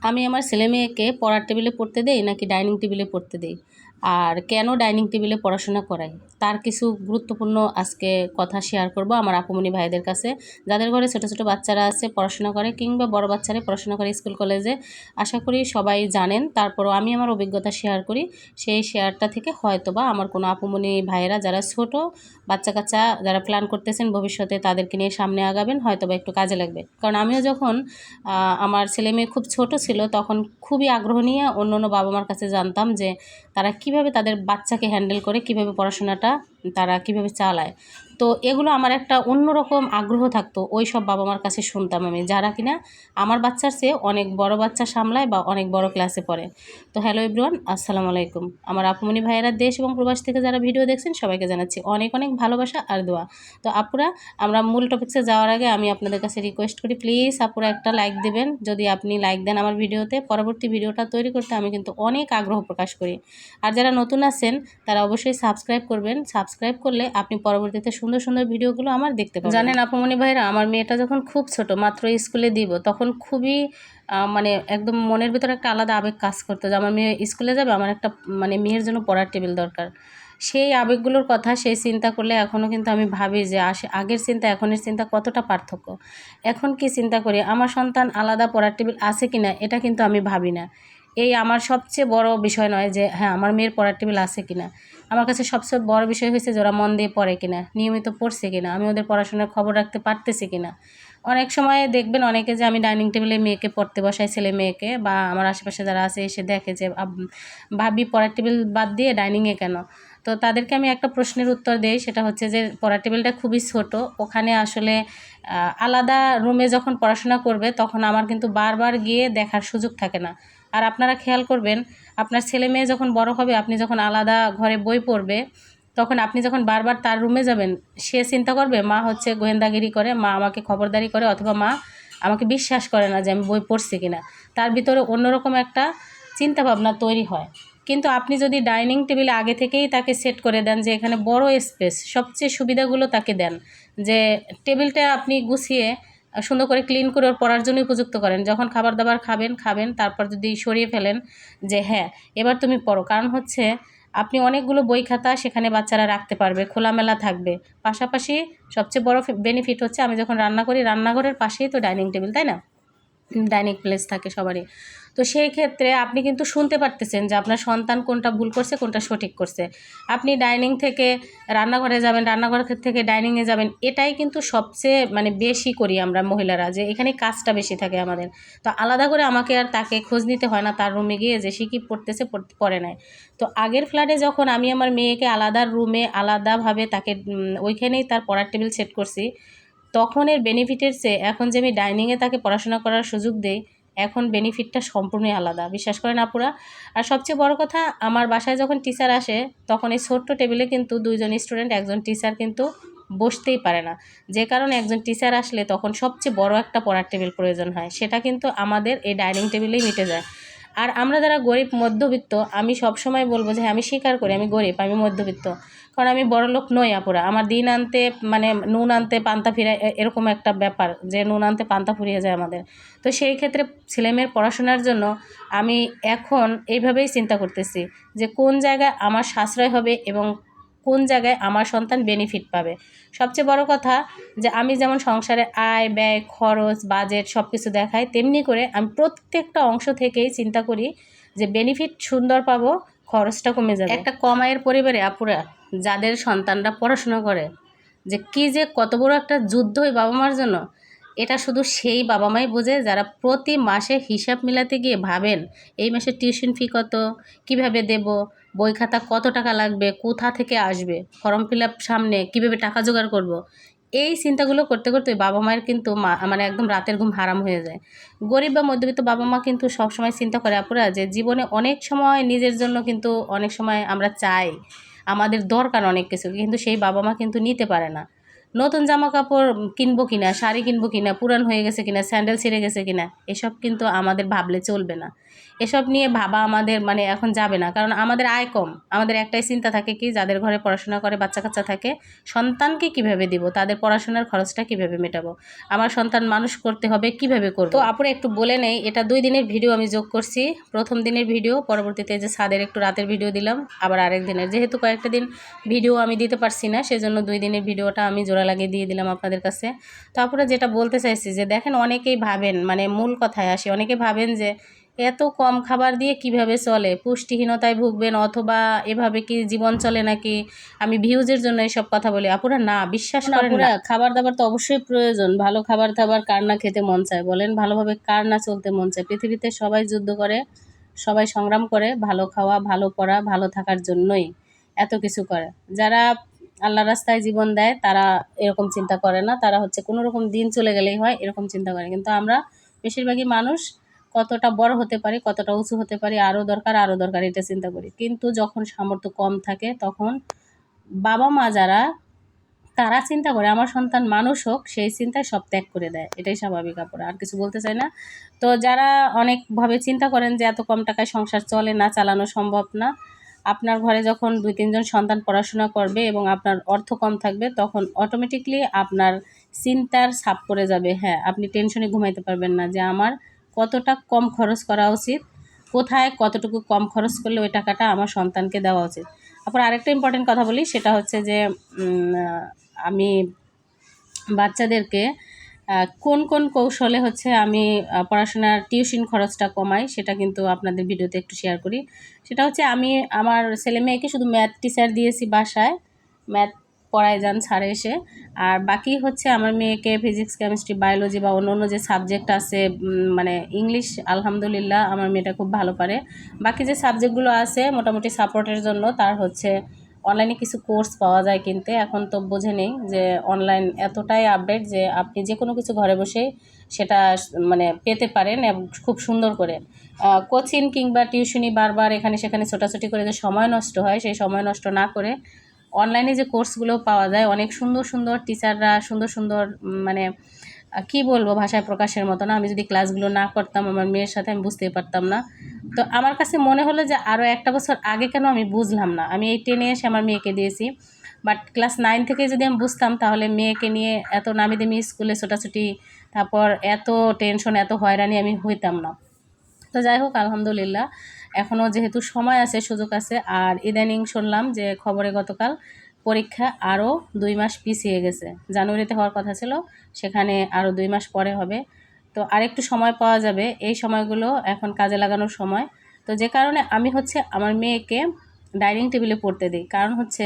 আমি আমার ছেলে মেয়েকে পড়ার টেবিলে পড়তে দেই নাকি ডাইনিং টেবিলে পড়তে দেই, আর কেন ডাইনিং টেবিলে পড়াশোনা করাই, তার কিছু গুরুত্বপূর্ণ আজকে কথা শেয়ার করব আমার আপুমনি ভাইদের কাছে, যাদের ঘরে ছোট ছোট বাচ্চারা আছে পড়াশোনা করে কিংবা বড় বাচ্চারা পড়াশোনা করে স্কুল কলেজে। আশা করি সবাই জানেন, তারপরও আমি আমার অভিজ্ঞতা শেয়ার করি। সেই শেয়ারটা থেকে হয়তোবা আমার কোনো আপুমনি ভাইয়েরা যারা ছোট বাচ্চা কাচ্চা যারা প্ল্যান করতেছেন ভবিষ্যতে তাদেরকে নিয়ে সামনে আগাবেন, হয়তোবা একটু কাজে লাগবে। কারণ আমিও যখন আমার ছেলে মেয়ে খুব ছোট ছিল তখন খুবই আগ্রহ নিয়ে অন্য অন্য বাবা মার কাছে জানতাম যে তারা কিভাবে তাদের বাচ্চাকে হ্যান্ডেল করে, কিভাবে পড়াশোনাটা তারা কিভাবে চালায়। তো এগুলো আমার একটা অন্যরকম আগ্রহ থাকতো, ওই সব বাবা মার কাছে শুনতাম আমি, যারা কিনা আমার বাচ্চার চেয়ে অনেক বড় বাচ্চা সামলায় বা অনেক বড় ক্লাসে পড়ে। তো হ্যালো এভরিওয়ান, আসসালামু আলাইকুম। আমার আপুমনি ভাইয়েরা দেশ এবং প্রবাস থেকে যারা ভিডিও দেখছেন সবাইকে জানাচ্ছি অনেক অনেক ভালোবাসা আর দোয়া। তো আপুরা, আমরা মূল টপিক্সে যাওয়ার আগে আমি আপনাদের কাছে রিকোয়েস্ট করি, প্লিজ আপুরা একটা লাইক দেবেন। যদি আপনি লাইক দেন আমার ভিডিওতে, পরবর্তী ভিডিওটা তৈরি করতে আমি কিন্তু অনেক আগ্রহ প্রকাশ করি। আর যারা নতুন আছেন তারা অবশ্যই সাবস্ক্রাইব করবেন। সাবস্ক্রাইব করলে আপনি পরবর্তীতে সুন্দর সুন্দর ভিডিওগুলো আমার দেখতে পাবেন। জানেন আপুমনি ভাইরা, আমার মেয়েটা যখন খুব ছোট, মাত্র স্কুলে দিব, তখন খুবই মানে একদম মনের ভিতরে একটা আলাদা আবেগ কাজ করতো যে আমার মেয়ে স্কুলে যাবে, আমার একটা মানে মেয়ের জন্য পড়ার টেবিল দরকার। সেই আবেগগুলোর কথা, সেই চিন্তা করলে এখনও কিন্তু আমি ভাবি যে আগের চিন্তা এখনের চিন্তা কতটা পার্থক্য। এখন কি চিন্তা করি, আমার সন্তান আলাদা পড়ার টেবিল আছে কি না এটা কিন্তু আমি ভাবি না। এই আমার সবচেয়ে বড় বিষয় নয় যে হ্যাঁ আমার মেয়ের পড়ার টেবিল আছে কিনা, আমার কাছে সবচেয়ে বড় বিষয় হয়েছে যে ওরা মন দিয়ে পড়ে কিনা, নিয়মিত পড়ছে কিনা, আমি ওদের পড়াশোনার খবর রাখতে পারতেছি কিনা। অনেক সময় দেখবেন অনেকে যে আমি ডাইনিং টেবিলে মেয়েকে পড়তে বসাই, ছেলে মেয়েকে, বা আমার আশেপাশে যারা আছে এসে দেখে যে ভাবি পড়ার টেবিল বাদ দিয়ে ডাইনিংয়ে কেন। তো তাদেরকে আমি একটা প্রশ্নের উত্তর দেই, সেটা হচ্ছে যে পড়ার টেবিলটা খুবই ছোট, ওখানে আসলে আলাদা রুমে যখন পড়াশোনা করবে তখন আমার কিন্তু বারবার গিয়ে দেখার সুযোগ থাকে না। আর আপনারা খেয়াল করবেন, আপনার ছেলে মেয়ে যখন বড় হবে, আপনি যখন আলাদা ঘরে বই পড়বে, তখন আপনি যখন বারবার তার রুমে যাবেন, সে চিন্তা করবে মা হচ্ছে গোয়েন্দাগিরি করে, মা আমাকে খবরদারি করে, অথবা মা আমাকে বিশ্বাস করে না যে আমি বই পড়ছি কিনা। তার ভিতরে অন্যরকম একটা চিন্তা ভাবনা তৈরি হয়। কিন্তু আপনি যদি ডাইনিং টেবিলে আগে থেকেই তাকে সেট করে দেন যে এখানে বড় স্পেস, সবচেয়ে সুবিধাগুলো তাকে দেন, যে টেবিলটা আপনি গুছিয়ে সুন্দর করে ক্লিন করে ওর পড়ার জন্য উপযুক্ত করেন, যখন খাবার দাবার খাবেন তারপর যদি সরিয়ে ফেলেন যে হ্যাঁ এবার তুমি পড়ো, কারণ হচ্ছে আপনি অনেকগুলো বই খাতা সেখানে বাচ্চারা রাখতে পারবে, খোলামেলা থাকবে। পাশাপাশি সবচেয়ে বড় বেনিফিট হচ্ছে আমি যখন রান্না করি, রান্নাঘরের পাশেই তো ডাইনিং টেবিল, তাই না? ডাইনিং প্লেস থাকে সবারই। তো সেই ক্ষেত্রে আপনি কিন্তু শুনতে পারতেছেন যে আপনার সন্তান কোনটা ভুল করছে, কোনটা সঠিক করছে। আপনি ডাইনিং থেকে রান্নাঘরে যাবেন, রান্নাঘর থেকে ডাইনিংয়ে যাবেন, এটাই কিন্তু সবচেয়ে মানে বেশি করি আমরা মহিলারা, যে এখানে কাজটা বেশি থাকে আমাদের। তো আলাদা করে আমাকে আর তাকে খোঁজ নিতে হয় না তার রুমে গিয়ে যে সে কী পড়তেছে পড়ে নেয়। তো আগের ফ্ল্যাটে যখন আমি আমার মেয়েকে আলাদা রুমে আলাদাভাবে তাকে ওইখানেই তার পড়ার টেবিল সেট করছি, তখন এর বেনিফিটের চেয়ে এখন যে আমি ডাইনিংয়ে তাকে পড়াশোনা করার সুযোগ দেই, এখন বেনিফিটটা সম্পূর্ণই আলাদা, বিশ্বাস করেন আপুরা। আর সবচেয়ে বড় কথা, আমার বাসায় যখন টিচার আসে তখন এই ছোট্ট টেবিলে কিন্তু 2জন স্টুডেন্ট, একজন টিচার কিন্তু বসতেই পারে না। যে কারণে একজন টিচার আসলে তখন সবচেয়ে বড় একটা পড়ার টেবিল প্রয়োজন হয়, সেটা কিন্তু আমাদের এই ডাইনিং টেবিলেই মিটে যায়। আর আমরা যারা গরিব মধ্যবিত্ত, আমি সবসময় বলবো যে আমি স্বীকার করি আমি গরিব, আমি মধ্যবিত্ত, কারণ আমি বড়লোক নই আপুরা। আমার দিন আনতে মানে নুন আনতে পান্তা ফিরায়, এরকম একটা ব্যাপার যে নুন আনতে পান্তা ফুরিয়ে যায় আমাদের। তো সেই ক্ষেত্রে ছেলেমেয়ের পড়াশোনার জন্য আমি এখন এইভাবেই চিন্তা করতেছি যে কোন জায়গায় আমার সাশ্রয় হবে এবং কোন জায়গায় আমার সন্তান বেনিফিট পাবে। সবচেয়ে বড় কথা যে আমি যেমন সংসারে আয় ব্যয় খরচ বাজেট সব কিছু দেখাই, তেমনি করে আমি প্রত্যেকটা অংশ থেকেই চিন্তা করি যে বেনিফিট সুন্দর পাবো, খরচটা কমে যাবে। একটা কম আয়ের পরিবারে আপুরা যাদের সন্তানরা পড়াশোনা করে, যে কী যে কত বড় একটা যুদ্ধ ওই বাবা মার জন্য, এটা শুধু সেই বাবা মাই বোঝে যারা প্রতি মাসে হিসাব মিলাতে গিয়ে ভাবেন এই মাসে টিউশন ফি কত, কিভাবে দেব, বই খাতা কত টাকা লাগবে, কোথা থেকে আসবে, ফর্ম ফিল আপ সামনে, কীভাবে টাকা জোগাড় করব। এই চিন্তাগুলো করতে করতে বাবা মায়ের কিন্তু মানে একদম রাতের ঘুম হারাম হয়ে যায়। গরিব বা মধ্যবিত্ত বাবা মা কিন্তু সবসময় চিন্তা করে আপুরা যে জীবনে অনেক সময় নিজের জন্য কিন্তু অনেক সময় আমরা চাই, আমাদের দরকার অনেক কিছু, কিন্তু সেই বাবা মা কিন্তু নিতে পারে না। নতুন জামা কাপড় কিনবো কিনা, শাড়ি কিনবো কিনা, পুরান হয়ে গেছে কিনা, স্যান্ডেল ছিঁড়ে গেছে কিনা, এসব কিন্তু আমাদের ভাবলে চলবে না। এসব নিয়ে ভাবা আমাদের মানে এখন যাবে না, কারণ আমাদের আয় কম। আমাদের একটাই চিন্তা থাকে কি, যাদের ঘরে পড়াশোনা করে বাচ্চা কাচ্চা থাকে, সন্তানকে কিভাবে দিব, তাদের পড়াশোনার খরচটা কিভাবে মেটাবো, আমার সন্তান মানুষ করতে হবে কিভাবে করবো। তো আপুরে একটু বলে নেই, এটা 2 দিনের ভিডিও আমি যোগ করছি। প্রথম দিনের ভিডিও, পরবর্তীতে যে ছাদের একটু রাতের ভিডিও দিলাম, আবার আরেক দিনের, যেহেতু কয়েকটা দিন ভিডিও আমি দিতে পারছি না, সেজন্য 2 দিনের ভিডিওটা আমি জোড়া লাগিয়ে দিয়ে দিলাম আপনাদের কাছে। তো আপুরা যেটা বলতে চাইছি যে দেখেন, অনেকেই ভাবেন, মানে মূল কথায় আসি, অনেকে ভাবেন যে এত কম খাবার দিয়ে কিভাবে চলে, পুষ্টিহীনতায় ভুগবেন, অথবা এভাবে কি জীবন চলে নাকি, আমি ভিউজের জন্য এসব কথা বলি। আপুরা না, বিশ্বাস করেন না, খাবার দাবার তো অবশ্যই প্রয়োজন। ভালো খাবার দাবার কার না খেতে মন চায় বলেন, ভালোভাবে কার না চলতে মন চায়। পৃথিবীতে সবাই যুদ্ধ করে, সবাই সংগ্রাম করে ভালো খাওয়া, ভালো পড়া, ভালো থাকার জন্যই এত কিছু করে। যারা আল্লাহ রাস্তায় জীবন দেয় তারা এরকম চিন্তা করে না, তারা হচ্ছে কোনো রকম দিন চলে গেলেই হয় এরকম চিন্তা করে। কিন্তু আমরা বেশিরভাগই মানুষ কতটা বড় হতে পারি, কতটা উঁচু হতে পারি, আরও দরকার আরও দরকার, এটা চিন্তা করি। কিন্তু যখন সামর্থ্য কম থাকে, তখন বাবা মা যারা, তারা চিন্তা করে আমার সন্তান মানুষ হোক, সেই চিন্তায় সব ত্যাগ করে দেয়। এটাই স্বাভাবিক আপুরা, আর কিছু বলতে চাই না। তো যারা অনেকভাবে চিন্তা করেন যে এত কম টাকায় সংসার চলে না, চালানো সম্ভব না, আপনার ঘরে যখন 2-3 জন সন্তান পড়াশোনা করবে এবং আপনার অর্থ কম থাকবে, তখন অটোমেটিকলি আপনার চিন্তার ছাপ পড়ে যাবে। হ্যাঁ, আপনি টেনশনে ঘুমাইতে পারবেন না যে আমার কতটা কম খরচ করা উচিত, কোথায় কতটুকু কম খরচ করলে ওই টাকাটা আমার সন্তানকে দেওয়া উচিত। তারপর আরেকটা ইম্পর্টেন্ট কথা বলি, সেটা হচ্ছে যে আমি বাচ্চাদেরকে কোন কোন কৌশলে হচ্ছে আমি পড়াশোনার টিউশন খরচটা কমাই, সেটা কিন্তু আপনাদের ভিডিওতে একটু শেয়ার করি। সেটা হচ্ছে আমি আমার ছেলে মেয়েকে শুধু ম্যাথ টিচার দিয়েছি বাসায়, ম্যাথ পড়ায় যান ছাড়ে এসে। আর বাকি হচ্ছে আমার মেয়েকে ফিজিক্স, কেমিস্ট্রি, বায়োলজি বা অন্য অন্য যে সাবজেক্ট আছে, মানে ইংলিশ আলহামদুলিল্লাহ আমার মেয়েটা খুব ভালো পারে। বাকি যে সাবজেক্টগুলো আছে মোটামুটি সাপোর্টের জন্য তার হচ্ছে অনলাইনে কিছু কোর্স পাওয়া যায় কিনতে। এখন তো বোঝে নেই যে অনলাইন এতটাই আপডেট যে আপনি যে কোনো কিছু ঘরে বসেই সেটা মানে পেতে পারেন এবং খুব সুন্দর করে। কোচিং কিংবা টিউশনি বারবার এখানে সেখানে ছোটাছুটি করে যে সময় নষ্ট হয়, সেই সময় নষ্ট না করে অনলাইনে যে কোর্সগুলো পাওয়া যায়, অনেক সুন্দর সুন্দর টিচাররা, সুন্দর সুন্দর মানে কি বলবো, ভাষায় প্রকাশের মতো না। আমি যদি ক্লাসগুলো না করতাম আমার মেয়ের সাথে, আমি বুঝতেই পারতাম না। তো আমার কাছে মনে হলো যে আরও একটা বছর আগে কেন আমি বুঝলাম না। আমি এই 10-এ এসে আমার মেয়েকে দিয়েছি, বাট ক্লাস 9 থেকে যদি আমি বুঝতাম, তাহলে মেয়েকে নিয়ে এত নামি দামি স্কুলে ছোটাছুটি, তারপর এত টেনশন, এত হয়রানি আমি হইতাম না। তো যাই হোক, আলহামদুলিল্লাহ এখনও যেহেতু সময় আছে, সুযোগ আছে। আর ইদানিং শুনলাম যে খবরে গতকাল পরীক্ষা আরও 2 মাস পিছিয়ে গেছে। জানুয়ারিতে হওয়ার কথা ছিল, সেখানে আরও 2 মাস পরে হবে। তো আরেকটু সময় পাওয়া যাবে, এই সময়গুলো এখন কাজে লাগানোর সময়। তো যে কারণে আমি হচ্ছে আমার মেয়েকে ডাইনিং টেবিলে পড়তে দিই। কারণ হচ্ছে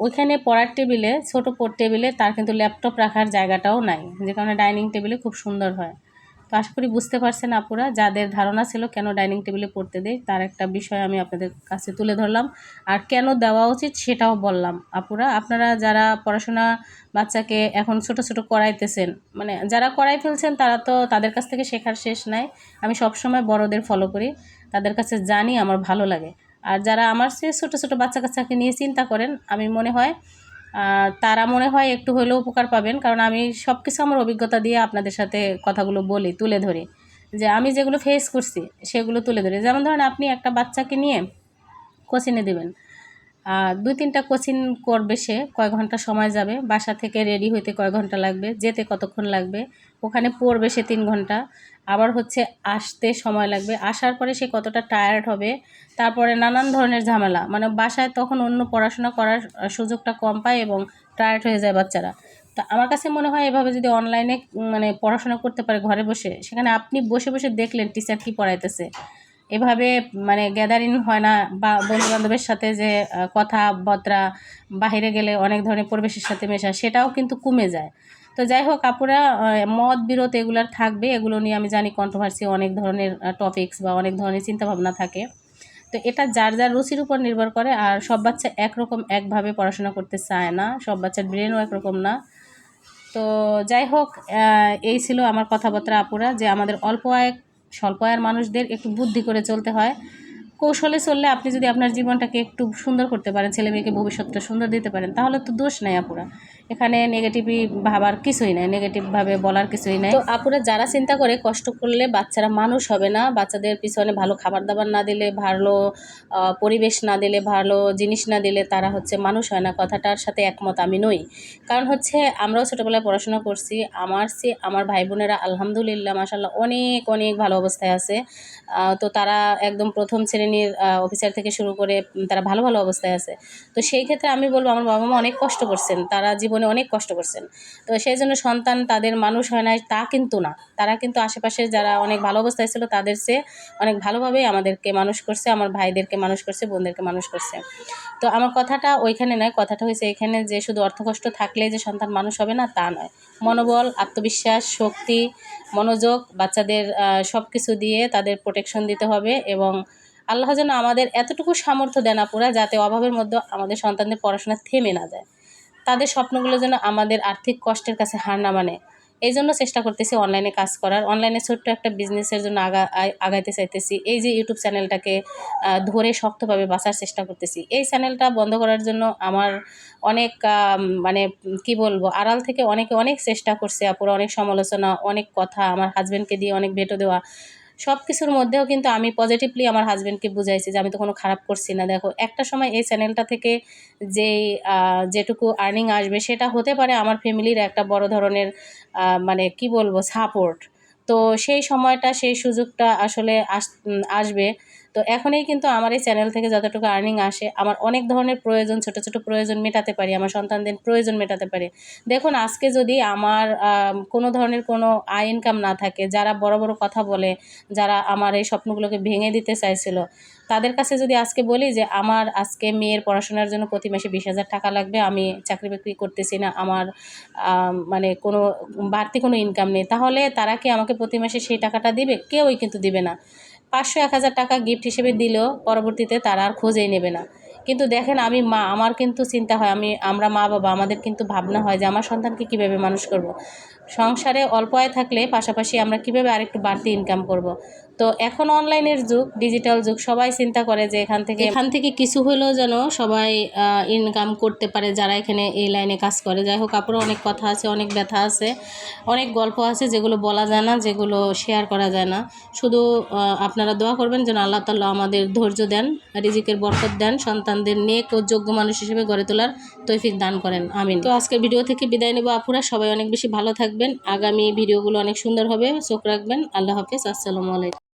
ওইখানে পড়ার টেবিলে, ছোটো টেবিলে তার কিন্তু ল্যাপটপ রাখার জায়গাটাও নাই, যে কারণে ডাইনিং টেবিলে খুব সুন্দর হয়। তো আশা করি বুঝতে পারছেন আপুরা, যাদের ধারণা ছিল কেন ডাইনিং টেবিলে পড়তে দেই, তার একটা বিষয় আমি আপনাদের কাছে তুলে ধরলাম। আর কেন দেওয়া উচিত সেটাও বললাম। আপুরা, আপনারা যারা পড়াশোনা বাচ্চাকে এখন ছোট ছোট করাইতেছেন, মানে যারা করাই ফেলছেন, তারা তো তাদের কাছ থেকে শেখার শেষ নাই। আমি সবসময় বড়দের ফলো করি, তাদের কাছে জানি, আমার ভালো লাগে। আর যারা আমার চেয়ে ছোটো ছোটো বাচ্চা কাচ্চাকে নিয়ে চিন্তা করেন, আমি মনে হয় তারা মনে হয় একটু হলেও উপকার পাবেন। কারণ আমি সব কিছু আমার অভিজ্ঞতা দিয়ে আপনাদের সাথে কথাগুলো বলি, তুলে ধরি, যে আমি যেগুলো ফেস করছি সেগুলো তুলে ধরি। যেমন ধরেন, আপনি একটা বাচ্চাকে নিয়ে কোচিংয়ে দেবেন, 2-3টা কোচিং করবে, সে কয় ঘন্টা সময় যাবে, বাসা থেকে রেডি হইতে কয় ঘন্টা লাগবে, যেতে কতক্ষণ লাগবে, ওখানে পড়বে সে 3 ঘন্টা, আবার হচ্ছে আসতে সময় লাগবে, আসার পরে সে কতটা টায়ার্ড হবে, তারপরে নানান ধরনের ঝামেলা, মানে বাসায় তখন অন্য পড়াশোনা করার সুযোগটা কম পায় এবং টায়ার্ড হয়ে যায় বাচ্চারা। তো আমার কাছে মনে হয় এভাবে যদি অনলাইনে মানে পড়াশোনা করতে পারে ঘরে বসে, সেখানে আপনি বসে বসে দেখলেন টিচার কী পড়াইতেছে, এভাবে মানে গ্যাদারিং হয় না, বা বন্ধুবান্ধবের সাথে যে কথাবার্তা, বাইরে গেলে অনেক ধরনের পরিবেশের সাথে মেশা, সেটাও কিন্তু কমে যায়। তো যাই হোক আপুরা, মত বিরোধ এগুলার থাকবে, এগুলো নিয়ে আমি জানি কন্ট্রোভার্সি অনেক ধরনের টপিকস বা অনেক ধরনের চিন্তাভাবনা থাকে। তো এটা যার যার রুচির উপর নির্ভর করে। আর সব বাচ্চা একরকম একভাবে পড়াশোনা করতে চায় না, সব বাচ্চার ব্রেনও একরকম না। তো যাই হোক, এই ছিল আমার কথাবার্তা আপুরা, যে আমাদের স্বল্প আয়ের মানুষদের একটু বুদ্ধি করে চলতে হয়। কৌশলে চললে আপনি যদি আপনার জীবনটাকে একটু সুন্দর করতে পারেন, ছেলে মেয়েকে ভবিষ্যৎটা সুন্দর দিতে পারেন, তাহলে তো দোষ নাই আপুরা। এখানে নেগেটিভই ভাবার কিছুই নাই, নেগেটিভভাবে বলার কিছুই নাই। তো আপুরা যারা চিন্তা করে কষ্ট করলে বাচ্চারা মানুষ হবে না, বাচ্চাদের পিছনে ভালো খাবার দাবার না দিলে, ভালো পরিবেশ না দিলে, ভালো জিনিস না দিলে তারা হচ্ছে মানুষ হয় না, কথাটার সাথে একমত আমি নই। কারণ হচ্ছে আমরাও ছোটোবেলায় পড়াশোনা করছি, আমার ভাই বোনেরা আলহামদুলিল্লাহ মাশাআল্লাহ অনেক অনেক ভালো অবস্থায় আছে। তো তারা একদম প্রথম শ্রেণীর অফিসার থেকে শুরু করে তারা ভালো ভালো অবস্থায় আছে। তো সেই ক্ষেত্রে আমি বলবো আমার বাবা মা অনেক কষ্ট করছেন, তারা জীবনে অনেক কষ্ট করছেন। তো সেই জন্য সন্তান তাদের মানুষ হয় না তা কিন্তু না, তারা কিন্তু আশেপাশে যারা অনেক ভালো অবস্থায় ছিল তাদের চেয়ে অনেক ভালোভাবেই আমাদেরকে মানুষ করছে, আমার ভাইদেরকে মানুষ করছে, বোনদেরকে মানুষ করছে। তো আমার কথাটা ওইখানে নয়, কথাটা হয়েছে এখানে যে শুধু অর্থকষ্ট থাকলেই যে সন্তান মানুষ হবে না তা নয়। মনোবল, আত্মবিশ্বাস, শক্তি, মনোযোগ, বাচ্চাদের সব কিছু দিয়ে তাদের প্রোটেকশন দিতে হবে এবং আল্লাহ যেন আমাদের এতটুকু সামর্থ্য দেন আপুরা যাতে অভাবের মধ্যে আমাদের সন্তানদের পড়াশোনা থেমে না যায়, তাদের স্বপ্নগুলো যেন আমাদের আর্থিক কষ্টের কাছে হার না মানে। এই জন্য চেষ্টা করতেছি অনলাইনে কাজ করার, অনলাইনে ছোট্ট একটা বিজনেসের জন্য আগাইতে চাইতেছি। এই যে ইউটিউব চ্যানেলটাকে ধরে শক্তভাবে বাঁচার চেষ্টা করতেছি। এই চ্যানেলটা বন্ধ করার জন্য আমার অনেক মানে কি বলবো, আড়াল থেকে অনেকে অনেক চেষ্টা করছে আপুরা, অনেক সমালোচনা, অনেক কথা, আমার হাজব্যান্ডকে দিয়ে অনেক ভেটো দেওয়া, সব কিছুর মধ্যেও কিন্তু আমি পজিটিভলি আমার হাজব্যান্ডকে বুঝাইছি যে আমি তো কোনো খারাপ করছি না। দেখো একটা সময় এই চ্যানেলটা থেকে যেই যেটুকু আর্নিং আসবে সেটা হতে পারে আমার ফ্যামিলির একটা বড় ধরনের মানে কি বলবো সাপোর্ট। তো সেই সময়টা সেই সুযোগটা আসলে আসবে। তো এখনই কিন্তু আমার এই চ্যানেল থেকে যতটুকু আর্নিং আসে আমার অনেক ধরনের প্রয়োজন, ছোট ছোট প্রয়োজন মেটাতে পারি, আমার সন্তানদের প্রয়োজন মেটাতে পারি। দেখুন আজকে যদি আমার কোনো ধরনের কোনো আয় ইনকাম না থাকে, যারা বড় বড় কথা বলে, যারা আমার এই স্বপ্নগুলোকে ভেঙে দিতে চাইছিল, তাদের কাছে যদি আজকে বলি যে আমার আজকে মেয়ের পড়াশোনার জন্য প্রতি মাসে 20,000 টাকা লাগবে, আমি চাকরি বাকরি করতেছি না, আমার মানে কোনো বাড়তি কোনো ইনকাম নেই, তাহলে তারা কি আমাকে প্রতি মাসে সেই টাকাটা দিবে? কেউই কিন্তু দিবে না। 500-1000 টাকা গিফট হিসেবে দিলেও পরবর্তীতে তারা আর খোঁজেই নেবে না। কিন্তু দেখেন আমি মা, আমার কিন্তু চিন্তা হয়, আমরা মা বাবা, আমাদের কিন্তু ভাবনা হয় যে আমার সন্তানকে কীভাবে মানুষ করব। সংসারে অল্প আয় থাকলে পাশাপাশি আমরা কীভাবে আরেকটু বাড়তি ইনকাম করব। তো এখন অনলাইনের যুগ, ডিজিটাল যুগ, সবাই চিন্তা করে যে এখান থেকে কিছু হলেও যেন সবাই ইনকাম করতে পারে যারা এখানে এই লাইনে কাজ করে। যাই হোক আপুরা, অনেক কথা আছে, অনেক ব্যথা আছে, অনেক গল্প আছে যেগুলো বলা যায় না, যেগুলো শেয়ার করা যায় না। শুধু আপনারা দোয়া করবেন যেন আল্লাহ তাআলা আমাদের ধৈর্য দেন, রিজিকের বরকত দেন, সন্তানদের নেক ও যোগ্য মানুষ হিসেবে গড়ে তোলার তৌফিক দান করেন, আমিন। তো আজকের ভিডিও থেকে বিদায় নেব আপুরা, সবাই অনেক বেশি ভালো থাকবেন, আগামী ভিডিওগুলো অনেক সুন্দর হবে, চোখ রাখবেন। আল্লাহ হাফেজ, আসসালামু আলাইকুম।